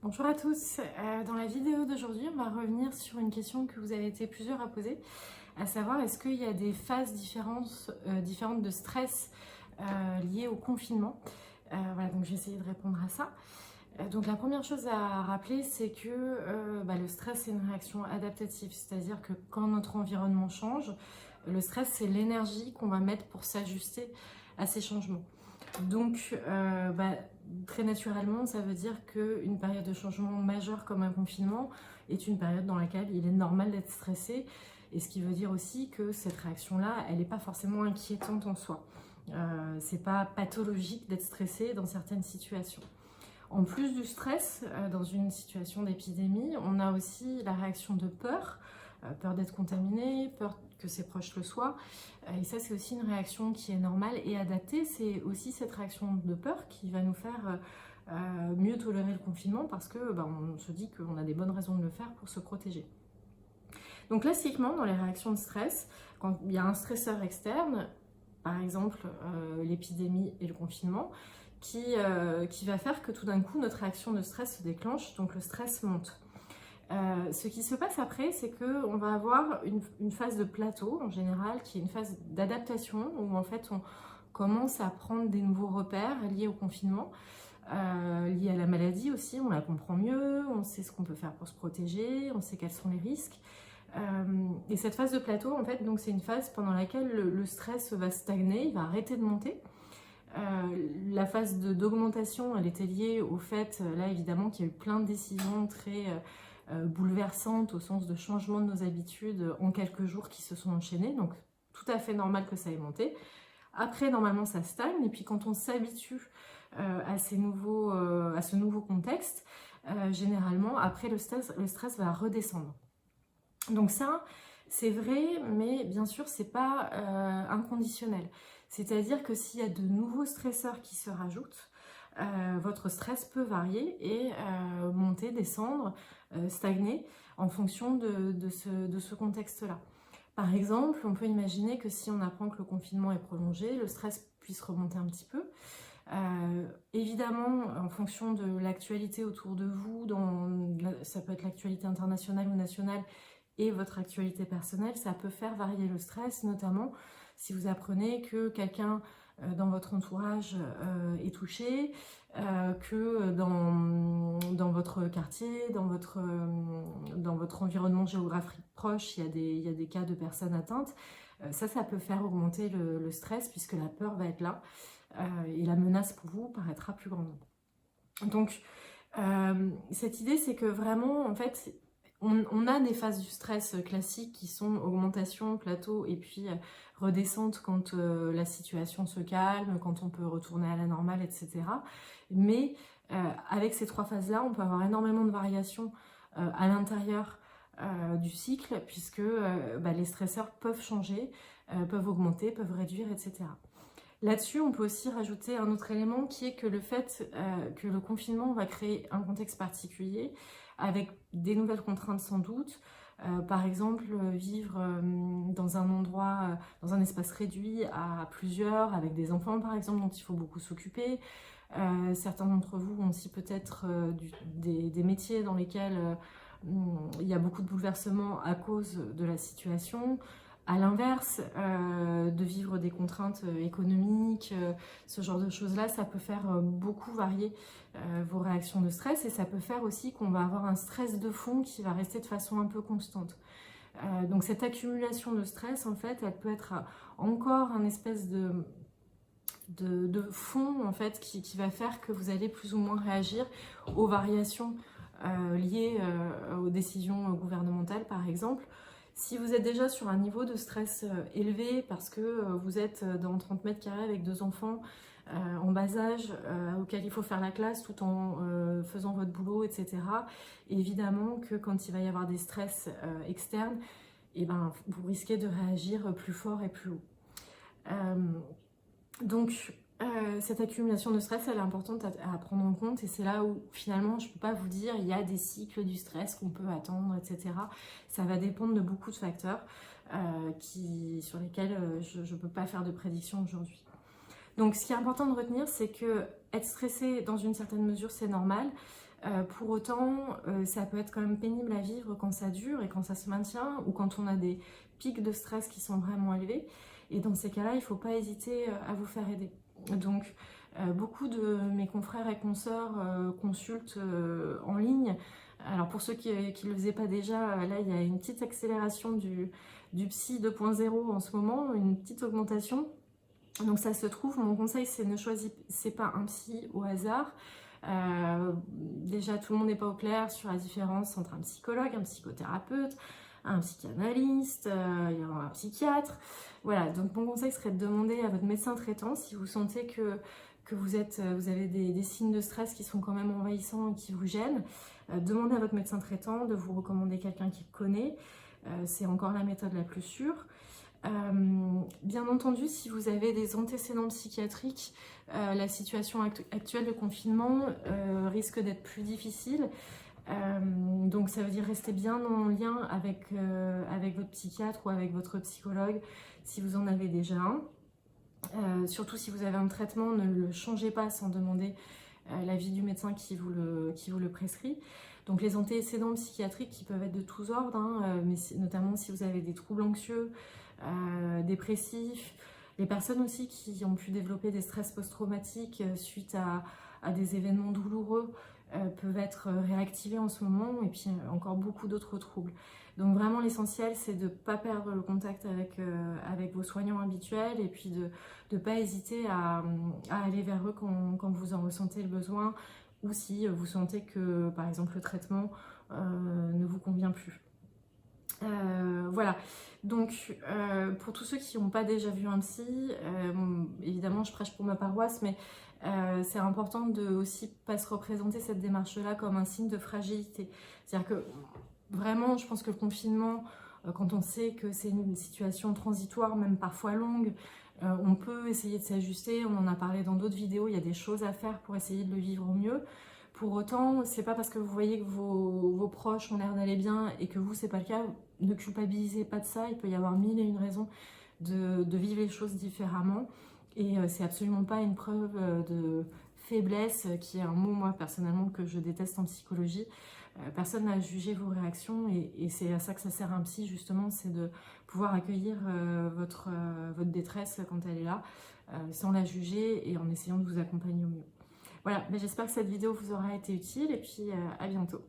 Bonjour à tous, dans la vidéo d'aujourd'hui on va revenir sur une question que vous avez été plusieurs à poser, à savoir est-ce qu'il y a des phases différentes de stress liées au confinement. Voilà, donc j'ai essayé de répondre à ça. Donc la première chose à rappeler, c'est que le stress c'est une réaction adaptative, c'est-à-dire que quand notre environnement change, le stress c'est l'énergie qu'on va mettre pour s'ajuster à ces changements. Donc, très naturellement, ça veut dire qu'une période de changement majeur comme un confinement est une période dans laquelle il est normal d'être stressé. Et ce qui veut dire aussi que cette réaction-là, elle n'est pas forcément inquiétante en soi. C'est pas pathologique d'être stressé dans certaines situations. En plus du stress, dans une situation d'épidémie, on a aussi la réaction de peur, peur d'être contaminé, peur que ses proches le soient. Et ça, c'est aussi une réaction qui est normale et adaptée. C'est aussi cette réaction de peur qui va nous faire mieux tolérer le confinement parce que on se dit qu'on a des bonnes raisons de le faire pour se protéger. Donc classiquement, dans les réactions de stress, quand il y a un stresseur externe, par exemple l'épidémie et le confinement, qui va faire que tout d'un coup notre réaction de stress se déclenche, donc le stress monte. Ce qui se passe après, c'est qu'on va avoir une phase de plateau en général, qui est une phase d'adaptation, où en fait on commence à prendre des nouveaux repères liés au confinement, liés à la maladie aussi, on la comprend mieux, on sait ce qu'on peut faire pour se protéger, on sait quels sont les risques. Et cette phase de plateau, en fait, donc c'est une phase pendant laquelle le stress va stagner, il va arrêter de monter. La phase d'augmentation, elle était liée au fait, là évidemment, qu'il y a eu plein de décisions très bouleversantes au sens de changement de nos habitudes en quelques jours qui se sont enchaînées, donc tout à fait normal que ça ait monté. Après, normalement, ça stagne, et puis quand on s'habitue à ce nouveau contexte, généralement, après, le stress va redescendre. Donc ça, c'est vrai, mais bien sûr, c'est pas inconditionnel. C'est-à-dire que s'il y a de nouveaux stresseurs qui se rajoutent, votre stress peut varier et monter, descendre, stagner en fonction de ce contexte-là. Par exemple, on peut imaginer que si on apprend que le confinement est prolongé, le stress puisse remonter un petit peu. Évidemment, en fonction de l'actualité autour de vous, ça peut être l'actualité internationale ou nationale, et votre actualité personnelle, ça peut faire varier le stress, notamment si vous apprenez que quelqu'un dans votre entourage est touché, que dans votre quartier, dans votre environnement géographique proche, il y a des cas de personnes atteintes. Ça peut faire augmenter le stress puisque la peur va être là et la menace pour vous paraîtra plus grande. Donc, cette idée, c'est que vraiment, en fait, on a des phases du stress classiques qui sont augmentation, plateau et puis redescente quand la situation se calme, quand on peut retourner à la normale, etc. Mais avec ces trois phases-là, on peut avoir énormément de variations à l'intérieur du cycle puisque les stresseurs peuvent changer, peuvent augmenter, peuvent réduire, etc. Là-dessus, on peut aussi rajouter un autre élément qui est que le fait que le confinement va créer un contexte particulier avec des nouvelles contraintes sans doute. Par exemple, vivre dans un endroit, dans un espace réduit à plusieurs, avec des enfants par exemple dont il faut beaucoup s'occuper. Certains d'entre vous ont aussi peut-être des métiers dans lesquels il y a beaucoup de bouleversements à cause de la situation. À l'inverse, de vivre des contraintes économiques, ce genre de choses-là, ça peut faire beaucoup varier vos réactions de stress et ça peut faire aussi qu'on va avoir un stress de fond qui va rester de façon un peu constante. Donc cette accumulation de stress, en fait, elle peut être encore un espèce de fond en fait, qui va faire que vous allez plus ou moins réagir aux variations liées aux décisions gouvernementales, par exemple. Si vous êtes déjà sur un niveau de stress élevé parce que vous êtes dans 30 mètres carrés avec deux enfants en bas âge auxquels il faut faire la classe tout en faisant votre boulot, etc. Évidemment que quand il va y avoir des stress externes, vous risquez de réagir plus fort et plus haut. Donc, cette accumulation de stress, elle est importante à prendre en compte et c'est là où finalement je ne peux pas vous dire il y a des cycles du stress qu'on peut attendre, etc. Ça va dépendre de beaucoup de facteurs sur lesquels je ne peux pas faire de prédiction aujourd'hui. Donc ce qui est important de retenir, c'est que être stressé dans une certaine mesure, c'est normal. Pour autant, ça peut être quand même pénible à vivre quand ça dure et quand ça se maintient, ou quand on a des pics de stress qui sont vraiment élevés. Et dans ces cas-là, il ne faut pas hésiter à vous faire aider. Donc, beaucoup de mes confrères et consoeurs consultent en ligne. Alors pour ceux qui ne le faisaient pas déjà, là il y a une petite accélération du psy 2.0 en ce moment, une petite augmentation. Donc ça se trouve, mon conseil c'est ne choisissez pas un psy au hasard. Déjà tout le monde n'est pas au clair sur la différence entre un psychologue, un psychothérapeute, un psychanalyste, un psychiatre. Voilà, donc mon conseil serait de demander à votre médecin traitant si vous sentez que vous avez des signes de stress qui sont quand même envahissants et qui vous gênent. Demandez à votre médecin traitant de vous recommander quelqu'un qui connaît. C'est encore la méthode la plus sûre. Bien entendu, si vous avez des antécédents psychiatriques, la situation actuelle de confinement risque d'être plus difficile. Donc ça veut dire rester bien en lien avec votre psychiatre ou avec votre psychologue si vous en avez déjà un. Surtout si vous avez un traitement, ne le changez pas sans demander l'avis du médecin qui vous le prescrit. Donc les antécédents psychiatriques qui peuvent être de tous ordres, hein, mais notamment si vous avez des troubles anxieux, dépressifs, les personnes aussi qui ont pu développer des stress post-traumatiques suite à des événements douloureux peuvent être réactivés en ce moment, et puis encore beaucoup d'autres troubles. Donc vraiment l'essentiel c'est de ne pas perdre le contact avec vos soignants habituels, et puis de ne pas hésiter à aller vers eux quand vous en ressentez le besoin, ou si vous sentez que par exemple le traitement ne vous convient plus. Voilà, donc pour tous ceux qui n'ont pas déjà vu un psy, évidemment je prêche pour ma paroisse, mais c'est important de aussi pas se représenter cette démarche-là comme un signe de fragilité. C'est-à-dire que vraiment, je pense que le confinement, quand on sait que c'est une situation transitoire, même parfois longue, on peut essayer de s'ajuster, on en a parlé dans d'autres vidéos, il y a des choses à faire pour essayer de le vivre au mieux. Pour autant, c'est pas parce que vous voyez que vos proches ont l'air d'aller bien et que vous, c'est pas le cas, ne culpabilisez pas de ça, il peut y avoir mille et une raisons de vivre les choses différemment. Et c'est absolument pas une preuve de faiblesse, qui est un mot, moi, personnellement, que je déteste en psychologie. Personne n'a jugé vos réactions, et c'est à ça que ça sert un psy, justement, c'est de pouvoir accueillir votre détresse quand elle est là, sans la juger et en essayant de vous accompagner au mieux. Voilà, j'espère que cette vidéo vous aura été utile, et puis à bientôt.